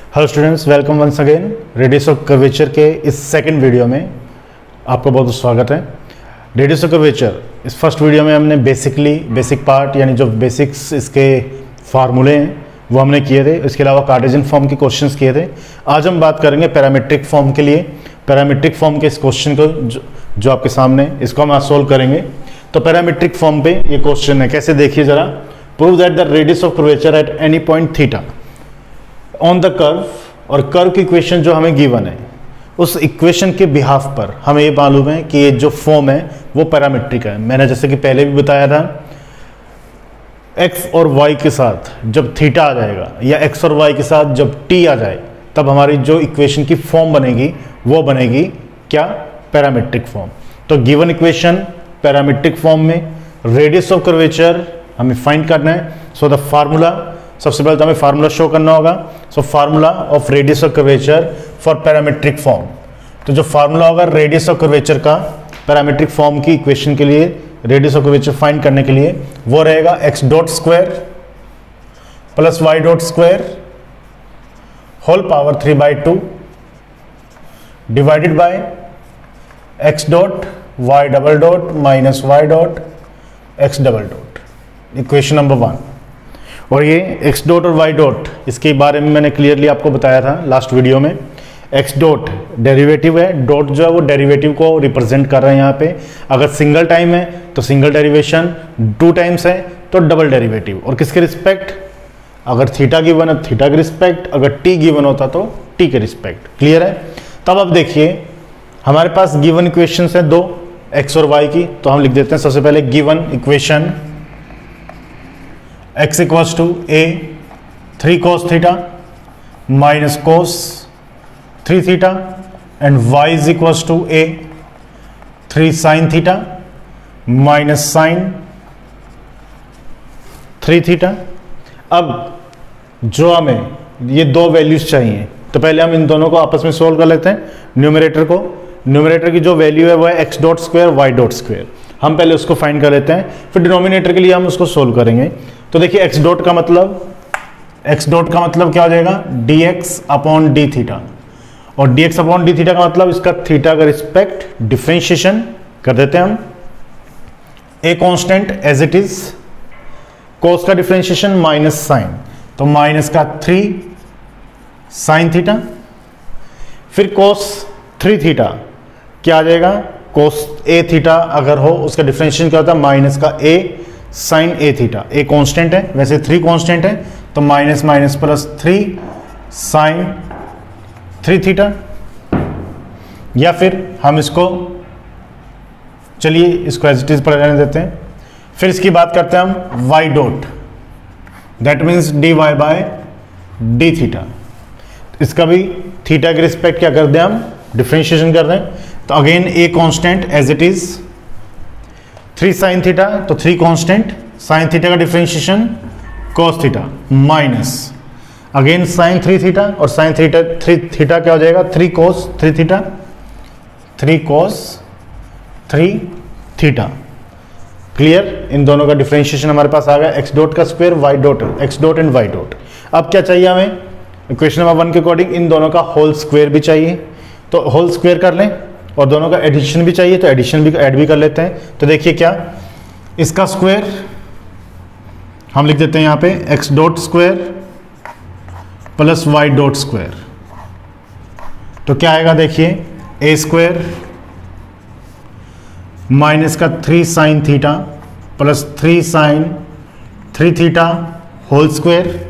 Hello students, welcome once again. Radius of curvature के इस second video में आपका बहुत स्वागत है। रेडियस ऑफ कर्वेचर इस फर्स्ट वीडियो में हमने बेसिक पार्ट यानी जो बेसिक्स इसके फार्मूले हैं वो हमने किए थे। इसके अलावा कार्टेशियन फॉर्म के क्वेश्चंस किए थे। आज हम बात करेंगे पैरामीट्रिक फॉर्म के लिए। पैरामीट्रिक फॉर्म के इस क्वेश्चन को जो आपके सामने इसको हम आज सोल्व करेंगे। तो पैरामीट्रिक फॉर्म पे ये क्वेश्चन है, कैसे देखिए जरा। Prove that the radius of curvature at any point theta on the curve, और कर्व की इक्वेशन जो हमें गिवन है उस इक्वेशन के बिहाफ पर हमें ये मालूम है कि ये जो फॉर्म है वो पैरामीट्रिक है। मैंने जैसे कि पहले भी बताया था, x और y के साथ जब थीटा आ जाएगा या x और y के साथ जब t आ जाए तब हमारी जो इक्वेशन की फॉर्म बनेगी वो बनेगी क्या, पैरामीट्रिक फॉर्म। तो गिवन इक्वेशन पैरामीट्रिक फॉर्म में रेडियस ऑफ कर्वेचर हमें फाइंड करना है। सो द फार्मूला, सबसे पहले तो हमें फार्मूला शो करना होगा। So formula of radius of curvature for parametric form. तो जो फार्मूला होगा रेडियस ऑफ कर्वेचर का पैरामीट्रिक फॉर्म की इक्वेशन के लिए, रेडियस ऑफ कर्वेचर फाइंड करने के लिए, वो रहेगा x dot square plus y dot square whole power 3/2 divided by x dot y double dot minus y dot x double dot, equation number 1। और ये x डॉट और y डॉट, इसके बारे में मैंने क्लियरली आपको बताया था लास्ट वीडियो में। x डॉट डेरिवेटिव है, डॉट जो है वो डेरिवेटिव को रिप्रेजेंट कर रहे हैं यहाँ पे। अगर सिंगल टाइम है तो सिंगल डेरिवेशन, 2 टाइम्स है तो डबल डेरिवेटिव। और किसके रिस्पेक्ट, अगर थीटा गिवन है थीटा के रिस्पेक्ट, अगर t गिवन होता तो t के रिस्पेक्ट। क्लियर है। तब अब देखिए हमारे पास गिवन इक्वेशन है 2 x और y की, तो हम लिख देते हैं सबसे पहले given equation x equals to a 3 cos theta minus cos 3 theta and y is equals to a 3 sin theta minus sin 3 theta. अब जो हमें ये 2 वैल्यूज चाहिए तो पहले हम इन दोनों को आपस में सोल्व कर लेते हैं। न्यूमरेटर की जो वैल्यू है वो है x dot square y dot square, हम पहले उसको फाइंड कर लेते हैं, फिर डिनोमिनेटर के लिए हम उसको सोल्व करेंगे। तो देखिए x डॉट का मतलब क्या हो जाएगा, dx अपॉन डी थीटा, और dx अपॉन डी थीटा का मतलब इसका थीटा का रिस्पेक्ट डिफरेंशिएशन कर देते हैं हम। A constant as it is, cos का डिफरेंशिएशन माइनस साइन, तो माइनस का 3 साइन थीटा, फिर कोस 3 थीटा क्या आ जाएगा, कोस ए थीटा अगर हो उसका डिफरेंशिएशन क्या होता है, माइनस का a sine a theta. A constant है, वैसे 3 कांस्टेंट है, तो minus minus plus 3 sine 3 theta. या फिर हम इसको, चलिए इसको एज इट इज पर रहने देते हैं। फिर इसकी बात करते हैं हम y dot, that means dy by D theta. इसका भी थीटा के रिस्पेक्ट क्या कर दें हम, डिफरेंशिएशन कर दें। तो again a constant as it is 3 sine theta, तो 3 कांस्टेंट, साइन थीटा का differentiation cos theta minus again sine 3 theta, और साइन 3 थीटा क्या हो जाएगा, 3 cos 3 theta, 3 cos 3 theta. Clear. इन दोनों का डिफरेंशिएशन हमारे पास आ गया, x डॉट का square y dot, x dot and y dot. अब क्या चाहिए हमें, इक्वेशन नंबर 1 के अकॉर्डिंग इन दोनों का होल स्क्वायर भी चाहिए, तो होल स्क्वायर कर लें, और दोनों का एडिशन भी चाहिए तो एडिशन भी ऐड भी कर लेते हैं। तो देखिए क्या, इसका स्क्वायर हम लिख देते हैं यहाँ पे x dot square plus y dot square, तो क्या आएगा देखिए, a स्क्वायर माइनस का 3 sine theta plus 3 sine 3 theta whole square,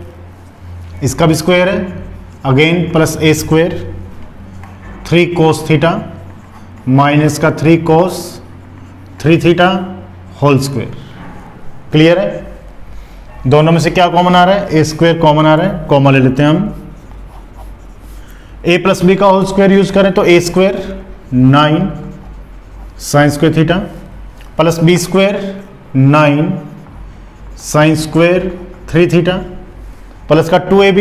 इसका भी स्क्वायर है again, plus a square 3 cos theta minus का 3 cos 3 theta whole square. Clear है। दोनों में से क्या कॉमन आ रहा है, ए स्क्वायर कॉमन आ रहा है, कॉमन ले लेते हैं हम। a प्लस बी का होल स्क्वायर यूज करें तो a square 9 sine square theta plus B square 9 sine square 3 theta plus का 2ab,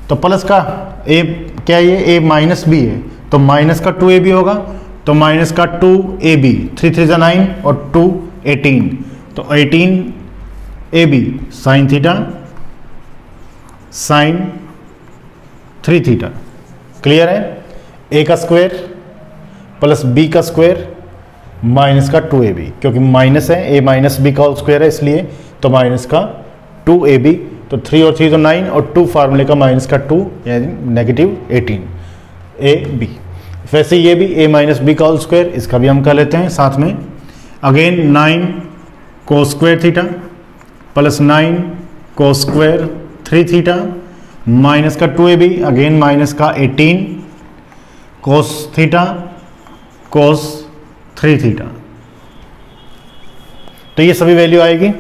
तो प्लस का a क्या है, ये a माइनस बी है तो माइनस का 2ab होगा, तो माइनस का 2ab, 3 3 9 और 2 18, तो 18 AB sign theta sine 3 theta. Clear है? ए का स्क्वायर प्लस बी का स्क्वायर माइनस का 2ab, क्योंकि माइनस है, ए माइनस बी का होल स्क्वायर है इसलिए, तो माइनस का 2ab, तो 3 और 3 तो 9 और 2 फार्मूले का माइनस का 2 यानी नेगेटिव 18 ab। वैसे ये भी a माइनस बी का होल स्क्वायर, इसका भी हम कर लेते हैं साथ में। Again 9 cos square theta plus 9 cos square 3 theta minus का 2ab, अगेन माइनस का 18 कोस थीटा कोस 3 थीटा। तो ये सभी वैल्यू आएगी,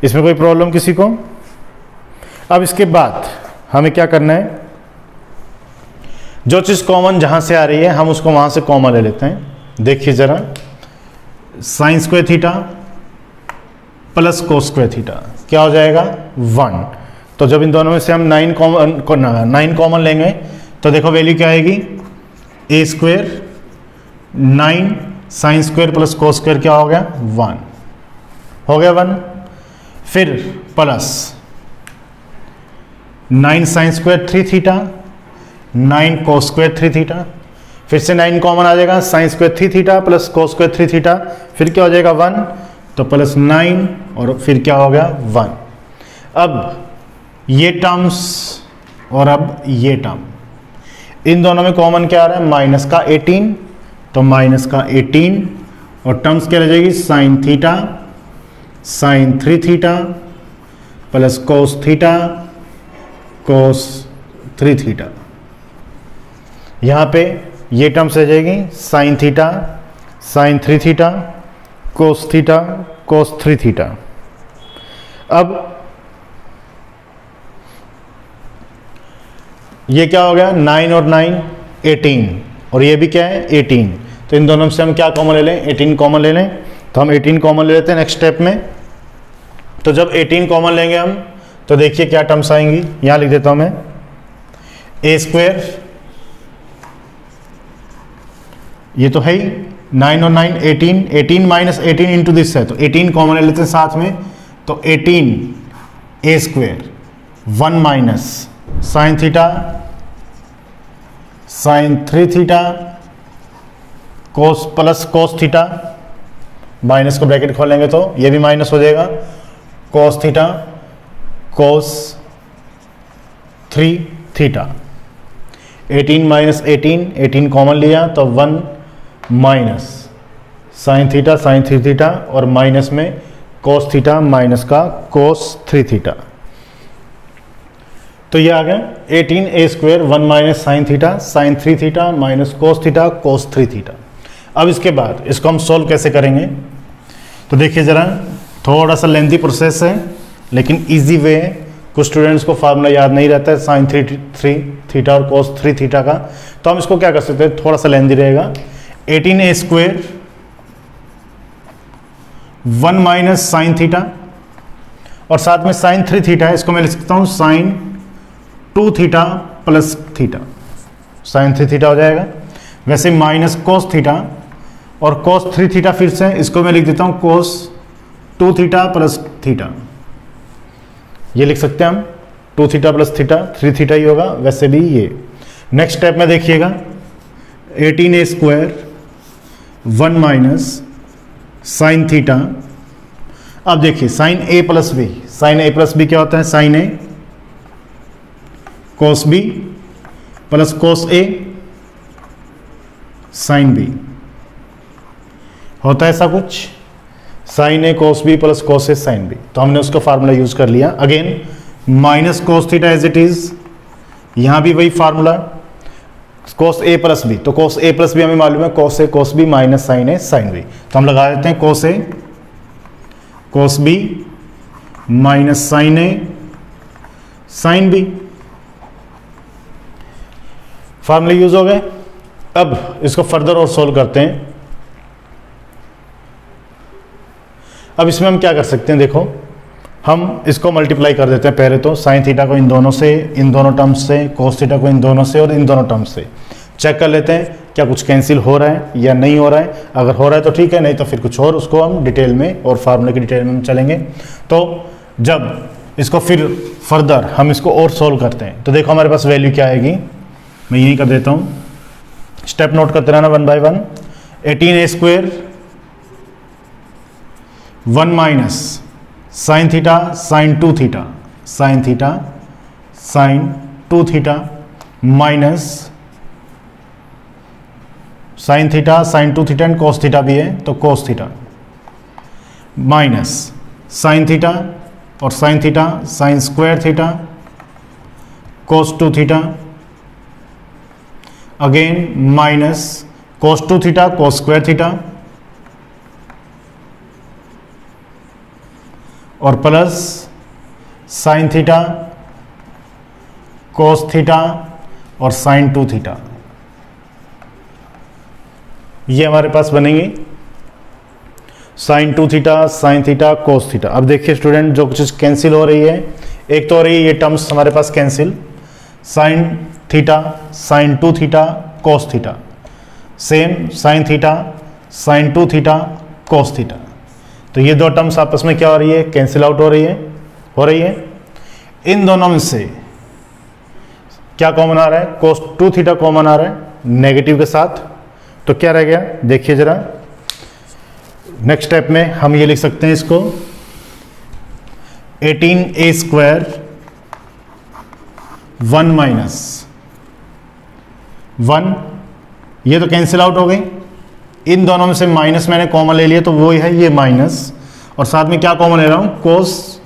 इसमें कोई प्रॉब्लम किसी को? अब इसके बाद हमें क्या करना है, जो चीज़ कॉमन जहां से आ रही है हम उसको वहां से कॉमन ले लेते हैं। देखिए जरा, sign square theta plus cos square theta क्या हो जाएगा 1। तो जब इन दोनों में से हम 9 कॉमन लेंगे तो देखो वैल्यू क्या आएगी, a square 9 sine square plus cos square क्या हो गया 1, हो गया 1। फिर plus 9 sine square 3 theta 9 cos square 3 theta, फिर से 9 कॉमन आ जाएगा, sine square 3 theta plus cos square 3 theta, फिर क्या हो जाएगा 1, तो प्लस 9 और फिर क्या हो गया 1। अब ये टर्म्स और अब ये टर्म, इन दोनों में कॉमन क्या आ रहा है, माइनस का 18, तो माइनस का 18 और टर्म्स क्या रह जाएगी, sign theta sine 3 theta plus cos theta cos 3 theta. यहाँ पे ये टर्म्स रह जाएगी sign theta sine 3 theta cos theta cos 3 theta. अब ये क्या हो गया 9 और 9 18 और ये भी क्या है 18, तो इन दोनों में से हम क्या कॉमन ले लें, 18 कॉमन ले लें। तो हम 18 कॉमन ले लेते हैं नेक्स्ट स्टेप में। तो जब 18 कॉमन लेंगे हम तो देखिए क्या टर्म्स आएंगी, यहां लिख देता हूं मैं, ए स्क्वायर, ये तो है ही 9 और 9 18, 18 माइनस 18 इंटू दिस है, तो 18 कॉमन ले लेते हैं साथ में, तो 18 a square 1 minus sine theta sine 3 theta cos plus cos theta, minus को ब्रैकेट खोलेंगे तो ये भी माइनस हो जाएगा, cos theta cos 3 theta. 18 minus 18 common लिया तो 1 minus sine theta sine 3 theta और माइनस में कोस थीटा माइनस का कोस 3 थीटा। तो ये आ गया 18 a square 1 minus sine theta sine 3 theta minus cos theta cos 3 theta. अब इसके बाद इसको हम सोल्व कैसे करेंगे, तो देखिए ज़रा, थोड़ा सा लेंथी प्रोसेस है लेकिन इजी वे है। कुछ स्टूडेंट्स को फार्मूला याद नहीं रहता है साइन 3 थीटा और कोस 3 थीटा का, तो हम इसको क्या कर सकते हैं, थोड़ा सा लेंथी रहेगा। 18 a square 1 minus sine theta और साथ में साइन 3 थीटा है, इसको मैं लिख सकता हूँ sine 2 theta plus theta, sine 3 theta हो जाएगा। वैसे माइनस कोस थीटा और कोस 3 थीटा फिर से, इसको मैं लिख देता हूँ कोस 2 थीटा प्लस थीटा, ये लिख सकते हैं हम 2 थीटा प्लस थीटा 3 थीटा ही होगा वैसे भी ये। नेक्स्ट स्टेप में देखिएगा 18 a square 1 minus sine theta. अब देखिए साइन ए प्लस बी, साइन ए प्लस बी क्या होता है, साइन ए कोस बी प्लस कोस ए साइन बी, होता है ऐसा कुछ, साइन ए कोस बी प्लस कोस ए साइन बी। तो हमने उसका फार्मूला यूज कर लिया। Again minus cos theta as it is, यहां भी वही फार्मूला कोस ए प्लस बी, तो कोस ए प्लस बी हमें मालूम है कोस ए कोस बी माइनस साइन ए साइन बी, तो हम लगा देते हैं कोस ए कोस बी माइनस साइन ए साइन बी, फार्मूले यूज हो गए। अब इसको फर्दर और सोल्व करते हैं। अब इसमें हम क्या कर सकते हैं, देखो हम इसको मल्टीप्लाई कर देते हैं पहले तो, साइन थीटा को इन दोनों से, इन दोनों टर्म्स से, कोस थीटा को इन दोनों से और इन दोनों टर्म्स से चेक कर लेते हैं क्या कुछ कैंसिल हो रहा है या नहीं हो रहा है। अगर हो रहा है तो ठीक है, नहीं तो फिर कुछ और उसको हम डिटेल में और फार्मूले की डिटेल में हम चलेंगे। तो जब इसको फिर फर्दर हम इसको और सोल्व करते हैं। तो देखो हमारे पास वैल्यू क्या आएगी, मैं यही कर देता हूँ, स्टेप नोट करते रहना one by one. 18a² 1 minus sine theta sine 2 theta sine theta sine 2 theta minus sine theta sine 2 theta and cos theta भी है तो cos theta minus sine theta और sine theta sine square theta cos 2 theta again minus cos 2 theta cos square theta और plus sine theta cos theta और sine 2 theta. ये हमारे पास बनेंगे sine 2 theta sine theta cos theta. अब देखिए student, जो कुछ कैंसिल हो रही है, एक तो हो रही है ये टर्म्स हमारे पास cancel, sine theta sine 2 theta cos theta, same sine theta sine 2 theta cos theta. तो ये दो टर्म्स आपस में क्या हो रही है, कैंसिल आउट हो रही है। इन दोनों में से क्या कॉमन आ रहा है, कोस 2 थीटा कॉमन आ रहा है नेगेटिव के साथ, तो क्या रह गया देखिए जरा। नेक्स्ट स्टेप में हम ये लिख सकते हैं इसको 18a² 1 माइनस 1, ये तो कैंसिल आउट हो गई। इन दोनों में से माइनस मैंने कॉमन ले लिया तो वो है ये माइनस, और साथ में क्या कॉमन ले रहा हूं, कोस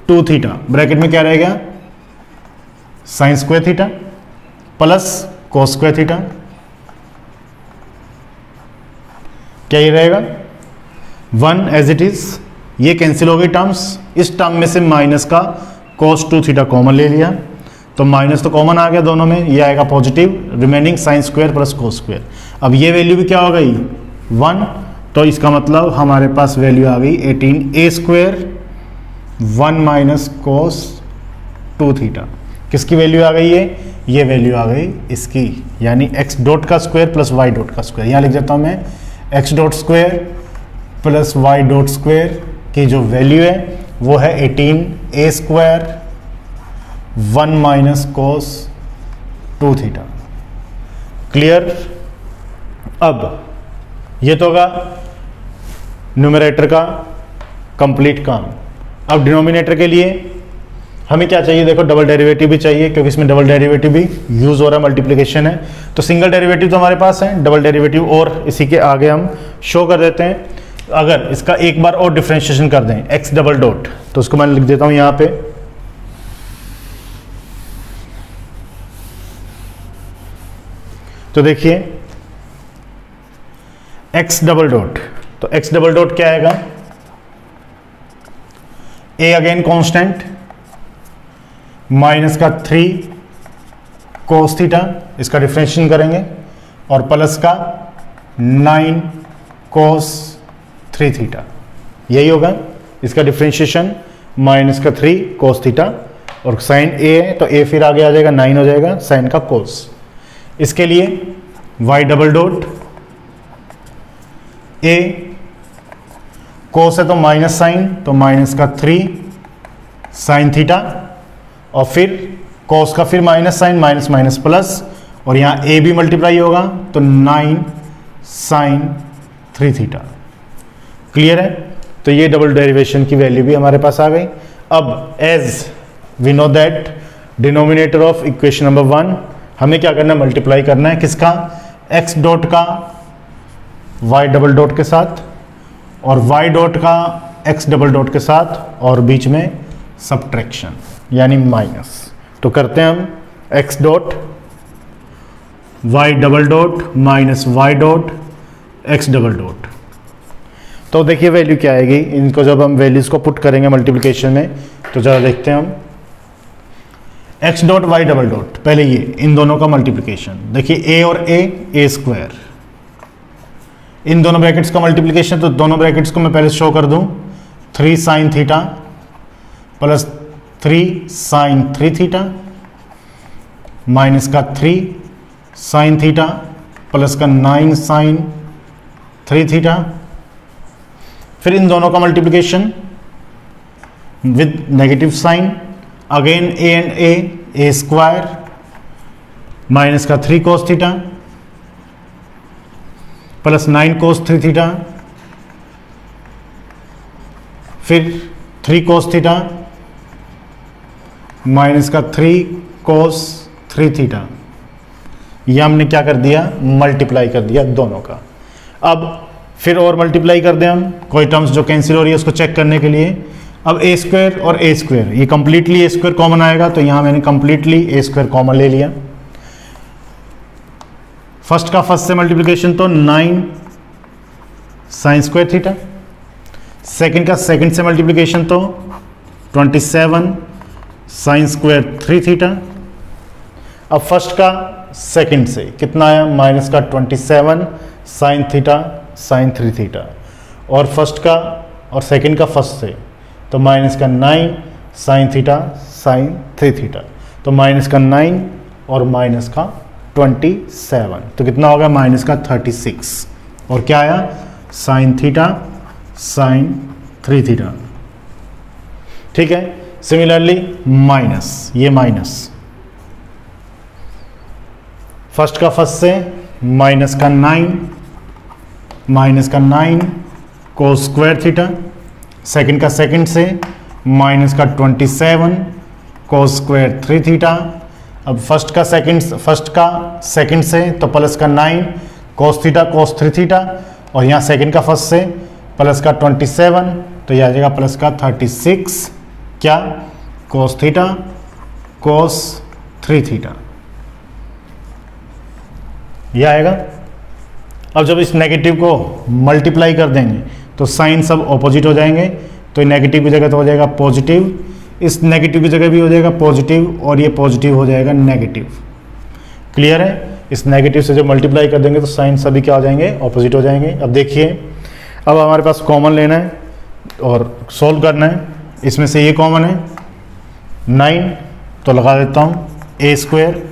2 थीटा, ब्रैकेट में क्या रहेगा sign square theta plus cos square theta, क्या ये रहेगा 1 एज इट इज। ये कैंसिल हो गई टर्म्स, इस टर्म में से माइनस का कोस 2 थीटा कॉमन ले लिया तो माइनस तो कॉमन आ गया दोनों में, ये आएगा positive, remaining sign square plus cos square. अब ये वैल्यू भी क्या हो गई 1, तो इसका मतलब हमारे पास वैल्यू आ गई 18a² 1 माइनस कोस 2 थीटा। किसकी वैल्यू आ गई है, ये वैल्यू आ गई इसकी, यानी x डॉट का स्क्वायर प्लस y डॉट का स्क्वायर। यहाँ लिख देता हूँ मैं x dot square plus y dot square की जो वैल्यू है वो है 18a² 1 minus cos 2 theta. Clear. अब ये तो होगा न्यूमरेटर का कंप्लीट काम। अब डिनोमिनेटर के लिए हमें क्या चाहिए, देखो डबल डेरिवेटिव भी चाहिए, क्योंकि इसमें डबल डेरिवेटिव भी यूज हो रहा है, मल्टीप्लिकेशन है। तो सिंगल डेरिवेटिव तो हमारे पास है, डबल डेरिवेटिव और इसी के आगे हम शो कर देते हैं। अगर इसका एक बार और डिफरेंशिएशन कर दें x डबल डॉट, तो उसको मैं लिख देता हूं यहां पे, तो देखिए x डबल डॉट, तो x डबल डॉट क्या आएगा, a अगेन कांस्टेंट माइनस का 3 कोस थीटा, इसका डिफरेंशिएशन करेंगे, और प्लस का 9 कोस 3 थीटा, यही होगा इसका डिफरेंशिएशन, माइनस का 3 कोस थीटा, और साइन a है तो a फिर आगे आ जाएगा 9 हो जाएगा साइन का कोस। इसके लिए y डबल डॉट a कोस है तो माइनस साइन, तो माइनस का 3 साइन थीटा, और फिर कोस का फिर minus sine, minus minus plus, और यहाँ a भी मल्टीप्लाई होगा तो 9 साइन 3 थीटा। क्लियर है। तो ये डबल डेरिवेशन की वैल्यू भी हमारे पास आ गई। अब as we know that denominator of equation number 1 हमें क्या करना है, मल्टीप्लाई करना है किसका, x डॉट का y डबल डॉट के साथ, और y डॉट का x डबल डॉट के साथ, और बीच में सब्ट्रैक्शन यानी माइनस। तो करते हैं हम x dot y double dot minus y dot x double dot. तो देखिए वैल्यू क्या आएगी, इनको जब हम वैल्यूज को पुट करेंगे मल्टीप्लिकेशन में, तो जरा देखते हैं हम x dot y double dot, पहले ये इन दोनों का मल्टीप्लिकेशन, देखिए a और a स्क्वायर, इन दोनों ब्रैकेट्स का मल्टीप्लिकेशन, तो दोनों ब्रैकेट्स को मैं पहले शो कर दूं, 3 sine theta plus 3 sine 3 theta minus का 3 साइन थीटा प्लस का 9 साइन 3 थीटा। फिर इन दोनों का multiplication, with negative sine, again A and A square minus का 3 cos theta plus 9 cos 3 theta, फिर 3 cos थीटा माइनस का 3 cos 3 थीटा। ये हमने क्या कर दिया, मल्टीप्लाई कर दिया दोनों का। अब फिर और मल्टीप्लाई कर दें हम, कोई टर्म्स जो कैंसिल हो रही है उसको चेक करने के लिए। अब ए स्क्वायर और ए स्क्वायर, ये कंप्लीटली ए स्क्वायर कॉमन आएगा, तो यहां मैंने कंप्लीटली ए स्क्वायर कॉमन ले लिया। फर्स्ट का फर्स्ट से मल्टीप्लिकेशन तो 9 साइन स्क्वायर थीटा, सेकंड का सेकंड से मल्टीप्लिकेशन तो 27 साइन स्क्वायर 3 थीटा। अब फर्स्ट का सेकंड से कितना आया, माइनस का 27 साइन थीटा साइन 3 थीटा, और फर्स्ट का और सेकंड का फर्स्ट से तो माइनस का 9 साइन थीटा साइन 3 थीटा, तो माइनस का 9 और माइनस का 27, तो कितना होगा, माइनस का 36, और क्या आया, साइन थीटा साइन 3 थीटा। ठीक है, सिमिलरली माइनस, ये माइनस फर्स्ट का फर्स्ट से माइनस का 9 कोस स्क्वायर थीटा, सेकंड का सेकंड से माइनस का 27 कोस स्क्वायर 3 थीटा। अब फर्स्ट का सेकंड से तो प्लस का 9 कोस थीटा कोस 3 थीटा, और यहाँ सेकंड का फर्स्ट से प्लस का 27, तो यह आ जाएगा प्लस का 36 क्या, कोस थीटा कोस 3 थीटा, यह आएगा। अब जब इस नेगेटिव को मल्टीप्लाई कर देंगे तो साइन सब ऑपोजिट हो जाएंगे, तो नेगेटिव की जगह तो हो जाएगा पॉजिटिव, इस नेगेटिव की जगह भी हो जाएगा पॉजिटिव, और ये पॉजिटिव हो जाएगा नेगेटिव। क्लियर है, इस नेगेटिव से जब मल्टीप्लाई कर देंगे तो साइन सभी क्या हो जाएंगे, ऑपोजिट हो जाएंगे। अब देखिए, अब हमारे पास कॉमन लेना है और सोल्व करना है। इसमें से ये कॉमन है 9, तो लगा देता हूँ a square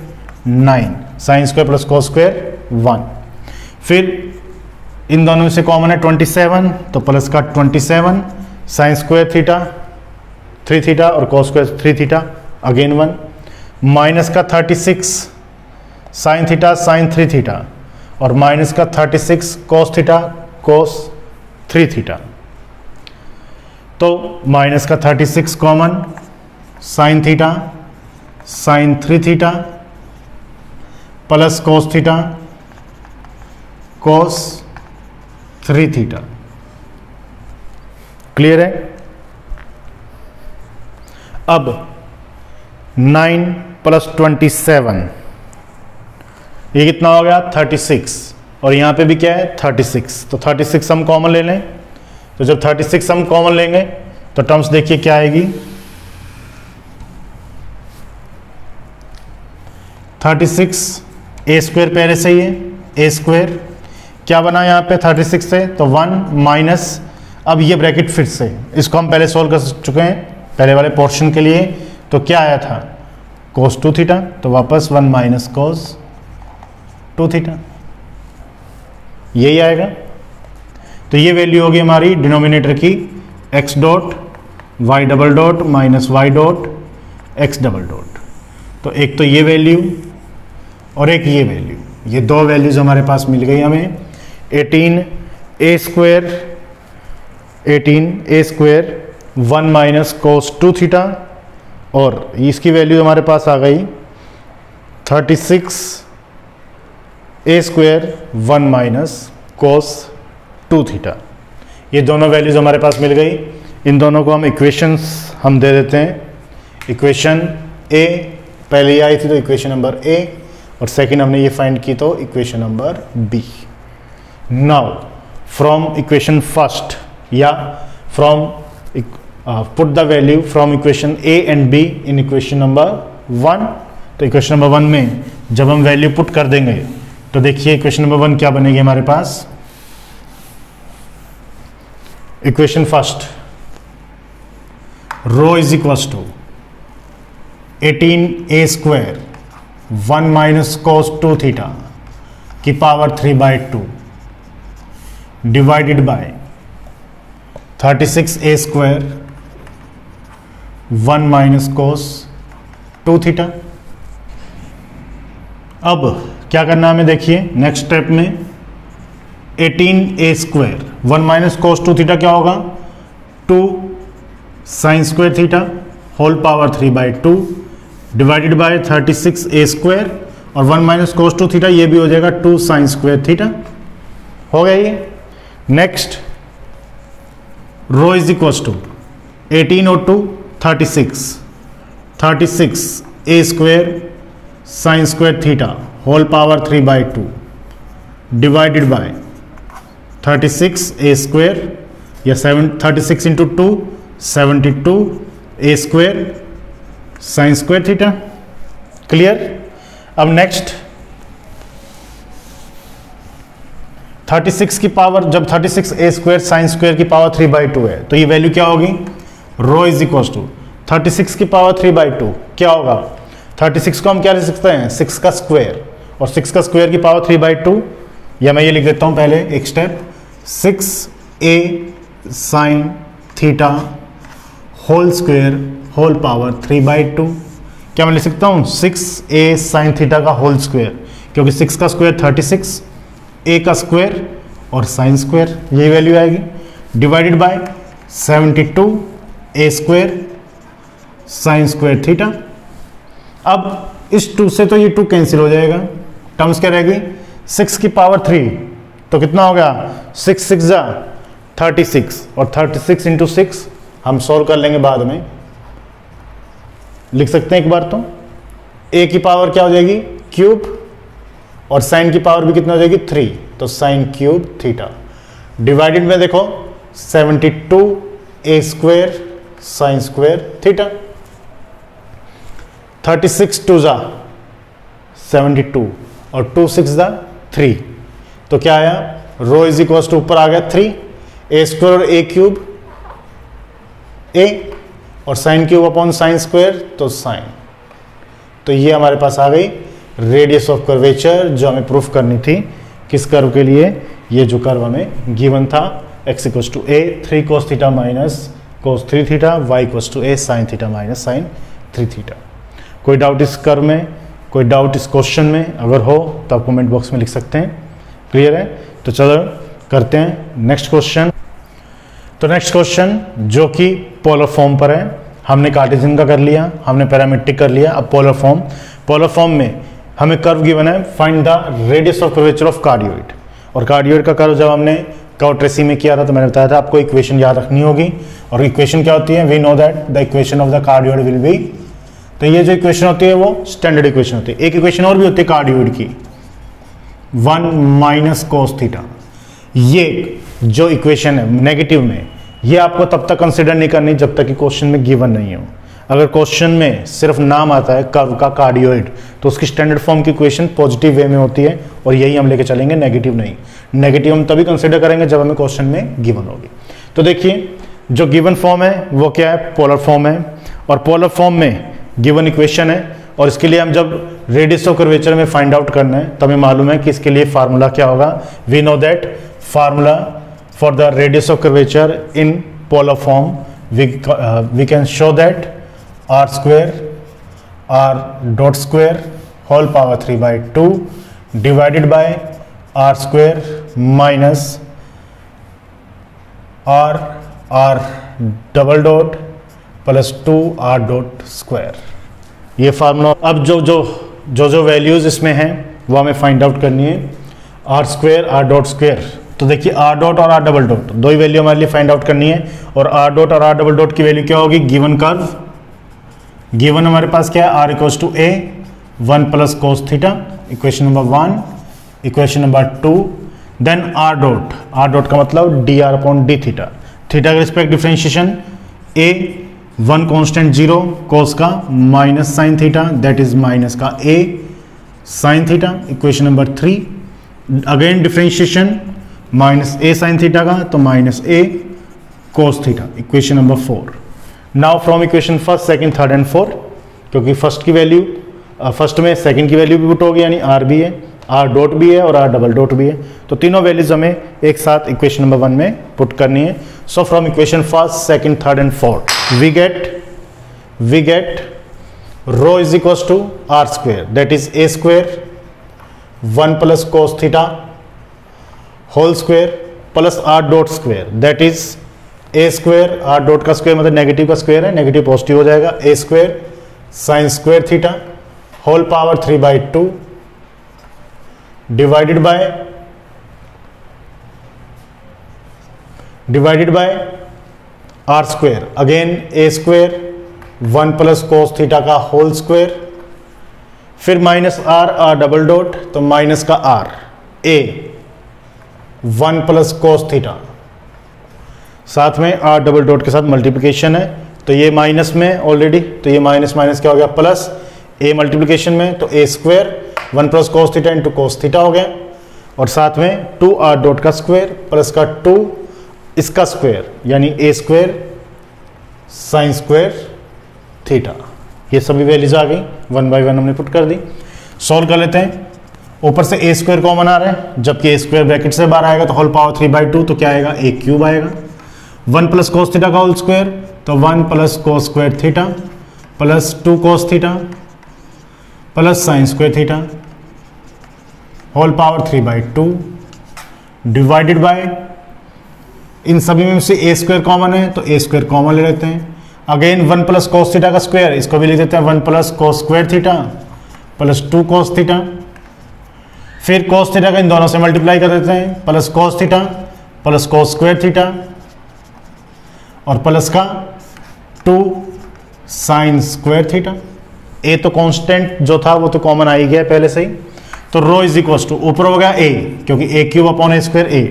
9 sine square plus cos square 1, फिर इन दोनों में से कॉमन है 27, तो प्लस का 27 साइन स्क्वायर थीटा 3 थीटा और cos square 3 theta, again 1, minus का 36 साइन थीटा साइन 3 थीटा, और माइनस का 36 कोस थीटा कोस 3 थीटा, तो माइनस का 36 common, sign theta sine 3 theta plus cos theta cos 3 theta. Clear है। अब 9 प्लस 27, ये कितना हो गया 36, और यहां पे भी क्या है 36, तो 36 हम कॉमन ले लें। तो जब 36 हम कॉमन लेंगे तो टर्म्स देखिए क्या आएगी, 36 ए स्क्वायर पहले से ही है, ए स्क्वायर क्या बना यहाँ पे 36 से, तो 1 माइनस, अब ये ब्रैकेट फिर से, इसको हम पहले सोल्व कर चुके हैं पहले वाले पोर्शन के लिए, तो क्या आया था कोस 2 थीटा, तो वापस 1 माइनस कोस 2 थीटा, यही आएगा। तो ये वैल्यू होगी हमारी डिनोमिनेटर की x dot y double dot minus y dot x double dot, तो एक तो ये वैल्यू और एक ये वैल्यू, ये दो वैल्यूज हमारे पास मिल गई हमें। 18 a square 1 minus cos 2 theta, और इसकी वैल्यू हमारे पास आ गई 36 a square 1 minus cos 2 theta. ये दोनों वैल्यूज हमारे पास मिल गई। इन दोनों को हम इक्वेशंस हम दे देते हैं। इक्वेशन ए पहले ही आई थी तो इक्वेशन नंबर ए, और सेकंड हमने ये फाइंड की तो equation number B. Now from equation first या from put the value from equation A and B in equation number 1। तो इक्वेशन नंबर 1 में जब हम वैल्यू पुट कर देंगे तो देखिए इक्वेशन नंबर 1 क्या बनेगी हमारे पास। Equation first, rho is equals to 18 a square 1 minus cos 2 theta की power 3/2 divided by 36 a square 1 minus cos 2 theta. अब क्या करना है हमें, देखिए नेक्स्ट स्टेप में 18a², 1 माइनस कोस 2 थीटा क्या होगा, 2 sine square theta whole power 3/2 divided by 36a² और 1 माइनस कोस 2 थीटा ये भी हो जाएगा 2 साइन स्क्वायर थीटा। हो गया ये। Next row is equal to 18 और 2 36a² sine square theta whole power 3/2 divided by 36a² या 36 into 2 72a² sine square theta. Clear. अब नेक्स्ट 36 की पावर, जब 36a² साइन स्क्वायर की पावर 3/2 है तो ये वैल्यू क्या होगी, रो इज इक्वल टू 36 की पावर 3/2 क्या होगा, 36 को हम क्या लिख सकते हैं, 6 का स्क्वायर, और 6 का स्क्वायर की पावर 3/2, या मैं ये लिख देता हूं पहले एक step, 6a sine theta whole square whole power 3/2। क्या मैं लिख सकता हूँ 6a साइन थीटा का होल स्क्वायर, क्योंकि 6 का स्क्वायर 36, a का स्क्वायर और साइन स्क्वायर, यही वैल्यू आएगी, divided by 72a² sine square theta. अब इस 2 से तो ये 2 कैंसिल हो जाएगा, टर्म्स क्या रहेगी, 6 की पावर 3 तो कितना हो गया, 6 6 जा 36, और 36 इंटू 6 हम सॉल्व कर लेंगे बाद में, लिख सकते हैं एक बार तो, a की पावर क्या हो जाएगी क्यूब, और साइन की पावर भी कितना हो जाएगी 3, तो साइन क्यूब थीटा, डिवाइडेड में देखो 72a² साइन स्क्वायर थीटा। 36 2 जा 72 और 2 6 जा 3, तो क्या आया, रो इज इक्वल टू ऊपर आ गया 3a² और a³ a और sine cube upon sine square तो साइन। तो ये हमारे पास आ गई रेडियस ऑफ कर्वेचर जो हमें प्रूफ करनी थी किस कर्व के लिए, ये जो कर्व हमें गिवन था x equal to a 3 cos theta minus cos 3 theta, y equal to a sine theta minus sine 3 theta. कोई डाउट इस कर्व में, कोई डाउट इस क्वेश्चन में अगर हो तो आप कमेंट बॉक्स में लिख सकते हैं। क्लियर है। तो चलो करते हैं नेक्स्ट क्वेश्चन। तो नेक्स्ट क्वेश्चन जो कि पोलर फॉर्म पर है, हमने कार्टेशियन का कर लिया, हमने पैरामेट्रिक कर लिया, अब पोलर फॉर्म। पोलर फॉर्म में हमें कर्व गिवन है, find the radius of curvature of cardioid. और कार्डियोइड का कर्व जब हमने कर्व ट्रेसी में किया था तो मैंने बताया था आपको इक्वेशन याद रखनी होगी, और इक्वेशन क्या होती है, we know that the equation of the cardioid will be, तो ये जो इक्वेशन होती है वो स्टैंडर्ड इक्वेशन होती है। एक इक्वेशन और भी होती है कार्डियोइड की, 1 माइनस कोस थीटा। ये जो इक्वेशन है नेगेटिव में, ये आपको तब तक कंसिडर नहीं करनी जब तक कि क्वेश्चन में गिवन नहीं हो। अगर क्वेश्चन में सिर्फ नाम आता है कर्व का कार्डियोइड तो उसकी स्टैंडर्ड फॉर्म की इक्वेशन पॉजिटिव वे में होती है, और यही हम लेके चलेंगे, नेगेटिव नहीं। नेगेटिव हम तभी कंसिडर करेंगे जब हमें क्वेश्चन में गिवन होगी। तो देखिए जो गिवन फॉर्म है वो क्या है, पोलर फॉर्म है, और पोलर फॉर्म में गिवन इक्वेशन है, और इसके लिए हम जब रेडियस ऑफ कर्वेचर में फाइंड आउट करना है तो हमें मालूम है कि इसके लिए फार्मूला क्या होगा, we know that formula for the radius of curvature in polar form we can show that r square r dot square whole power 3/2 divided by r square minus r double dot plus 2r dot square, ये formula. अब जो values इसमें हैं वो हमें find out करनी है, r square r dot square. तो देखिए r डॉट और r डबल डॉट दो ही वैल्यू हमारे लिए फाइंड आउट करनी है, और r डॉट और r डबल डॉट की वैल्यू क्या होगी, गिवन कर्व, गिवन हमारे पास क्या है, r equals to a 1 plus cos theta, equation number 1, equation number 2, then r dot का मतलब dr upon d theta, theta के respect differentiation a 1 constant 0 cos का minus sine theta that is minus का a sine theta, equation number 3, again differentiation minus a sine theta का तो minus a cos theta, equation number 4। Now from equation first second third and fourth, क्योंकि first की value first में second की value भी put होगी, यानी r भी है, r डॉट भी है और r डबल डॉट भी है, तो तीनों वैल्यूज हमें एक साथ इक्वेशन नंबर 1 में पुट करनी है। So from equation first second third and fourth we get we get rho is equal to r square, that is a square 1 plus cos theta whole square plus r dot square, that is a square, r dot का square मतलब negative का square है, negative positive हो जाएगा, a square sine square theta whole power 3/2 divided by r square, again a square 1 plus cos theta का whole square, फिर minus R double dot, तो minus का R A 1 plus cos theta, साथ में are double dot के साथ multiplication है, तो ये माइनस में ऑलरेडी, तो ये माइनस माइनस क्या हो गया प्लस, ए मल्टीप्लिकेशन में तो a square 1 plus cos theta into cos theta हो गया, और साथ में 2 आर डॉट का स्क्वेयर प्लस का 2 इसका स्क्वेयर यानी a square sine square theta. ये सभी वैल्यूज आ गई, 1 बाई 1 हमने पुट कर दी। सॉल्व कर लेते हैं। ऊपर से ए स्क्वेयर कॉमन आ रहा है, जबकि ए स्क्वेयर ब्रैकेट से बाहर आएगा तो होल पावर 3/2, तो क्या आएगा ए क्यूब आएगा। 1 प्लस कोस थीटा का होल स्क्वेयर, तो 1 plus cos square theta plus 2 cos theta plus sine square theta whole power 3/2 divided by, इन सभी में से ए स्क्वेयर कॉमन है तो ए स्क्वेयर कॉमन ले लेते हैं। अगेन 1 प्लस कोस थीटा का स्क्वायर, इसको भी लिख देते हैं 1 plus cos square theta plus 2 cos theta, फिर कोस थीटा का इन दोनों से मल्टीप्लाई कर देते हैं, plus cos theta plus cos square theta और प्लस का 2 साइन स्क्वायर थीटा। ए तो कांस्टेंट जो था वो तो कॉमन आ ही गया पहले से ही, तो रो इज इक्वल टू ऊपर हो गया ए, क्योंकि A cube upon A square A,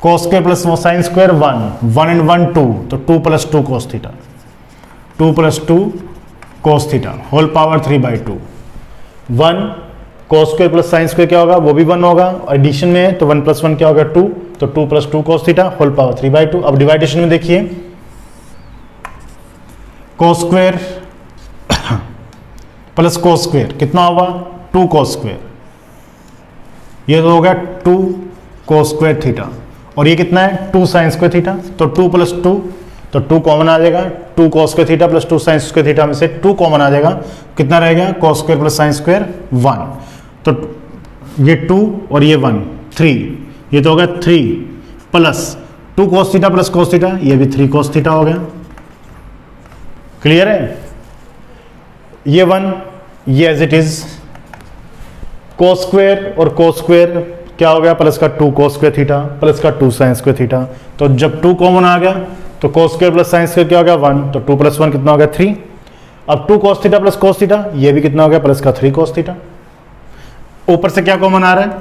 cos square plus वो साइन स्क्वायर 1 एंड 1 2, तो 2 plus 2 cos theta, 2 plus 2 cos theta whole power 3/2। 1 cos square plus sine square क्या होगा, वो भी 1 होगा, एडिशन में है तो 1 प्लस 1 क्या होगा 2, तो 2 plus 2 cos theta whole power 3/2। अब डिवाइडेशन में देखिए, cos square plus cos square कितना होगा 2 कोस स्क्वायर, ये तो हो गया 2 कोस स्क्वायर थीटा, और ये कितना है 2 साइन स्क्वायर थीटा, तो 2 प्लस 2, तो 2 कॉमन आ जाएगा, 2 cos square theta plus 2 sine square theta में से 2 कॉमन आ जाएगा, कितना रहेगा कोस स्क्वायर प्लस साइन स्क्वायर 1, तो ये 2 और ये 1 3, ये तो हो गया 3 plus 2 cos theta plus cos theta, ये भी 3 कोस थीटा हो गया। क्लियर है? ये 1 ये as it is, cos square और कोस स्क्वायर क्या हो गया प्लस का 2 कोस स्क्वायर थीटा प्लस का 2 साइन स्क्वायर थीटा, तो जब 2 कॉमन आ गया तो कोस स्क्वायर प्लस साइन स्क्वायर क्या हो गया 1, तो 2 प्लस 1 कितना हो गया 3। अब 2 cos theta plus cos theta, ये भी कितना हो गया प्लस का 3 कोस थीटा। ऊपर से क्या कॉमन आ रहा है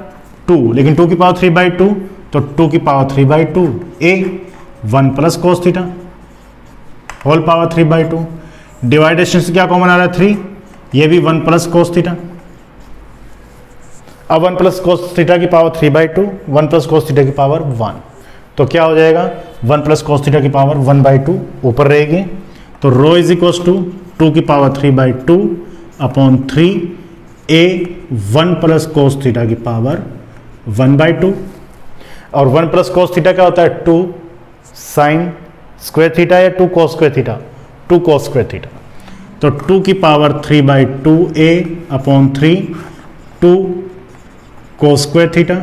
2, लेकिन 2 की पावर 3/2, तो 2 की power 3/2 A 1 plus cos theta whole power 3/2। Division से क्या कॉमन आ रहा है 3, ये भी 1 प्लस कोस थीटा। अब 1 प्लस कोस थीटा की पावर 3/2, 1 प्लस कोस थीटा की पावर 1, तो क्या हो जाएगा 1 प्लस कोस थीटा की पावर 1/2 ऊपर रहेगी, तो रो इज इक्वल टू 2 की पावर 3/2 अपॉन 3 ए 1 प्लस कोस थीटा की पावर 1/2, और 1 प्लस कोस थीटा क्या होता है 2 साइन स्क्वायर थीटा या 2 cos square theta, 2 cos square theta, तो 2 की power 3/2 A upon 3 2 cos square theta,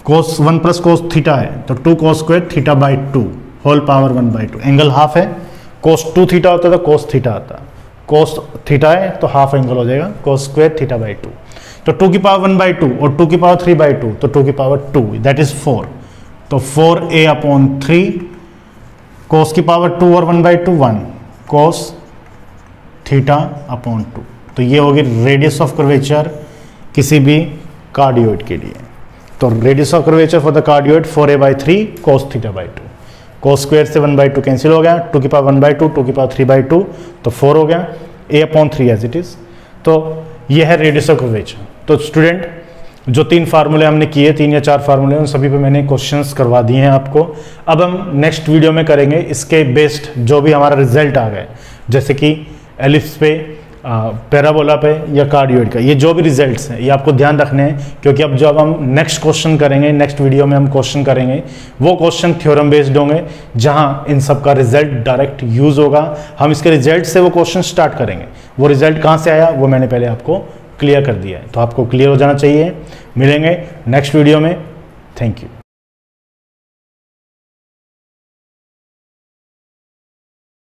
cos 1 plus cos theta है तो 2 cos square theta by 2 whole power 1/2। Angle half है, कोस 2 थीटा होता है तो कोस थीटा आता है, कोस थीटा है तो हाफ एंगल हो जाएगा कोस स्क्वायर थीटा बाई 2, तो 2 की पावर 1/2 और 2 की पावर 3/2, तो 2 की पावर 2 दैट इज 4, तो 4a अपॉन 3 कोस की पावर 2 और 1/2 1 कोस थीटा अपॉन 2, तो ये होगी रेडियस ऑफ कर्वेचर किसी भी कार्डियोइड के लिए। तो radius of curvature for the cardioid 4a/3 cos theta by 2, cos square से 1/2 कैंसिल हो गया, 2 की पावर 1/2 2 की पावर 3/2, तो 4 हो गया, a upon 3 as it is. तो ये है रेडियस ऑफ कर्वेचर। तो स्टूडेंट जो 3 फार्मूले हमने किए, 3 या 4 फार्मूले, उन सभी पे मैंने क्वेश्चंस करवा दिए हैं आपको। अब हम नेक्स्ट वीडियो में करेंगे इसके बेस्ड जो भी हमारा रिजल्ट आ गए, जैसे कि एलिप्स पे पैराबोला पे या कार्डियोइड का, ये जो भी रिजल्ट्स हैं ये आपको ध्यान रखने हैं, क्योंकि अब जब हम नेक्स्ट क्वेश्चन करेंगे, नेक्स्ट वीडियो में हम क्वेश्चन करेंगे, वो क्वेश्चन थ्योरम बेस्ड होंगे जहां इन सब का रिजल्ट डायरेक्ट यूज होगा। हम इसके रिजल्ट से वो क्वेश्चन स्टार्ट करेंगे। वो रिजल्ट कहाँ से आया वो मैंने पहले आपको क्लियर कर दिया है, तो आपको क्लियर हो जाना चाहिए। मिलेंगे नेक्स्ट वीडियो में। Thank you.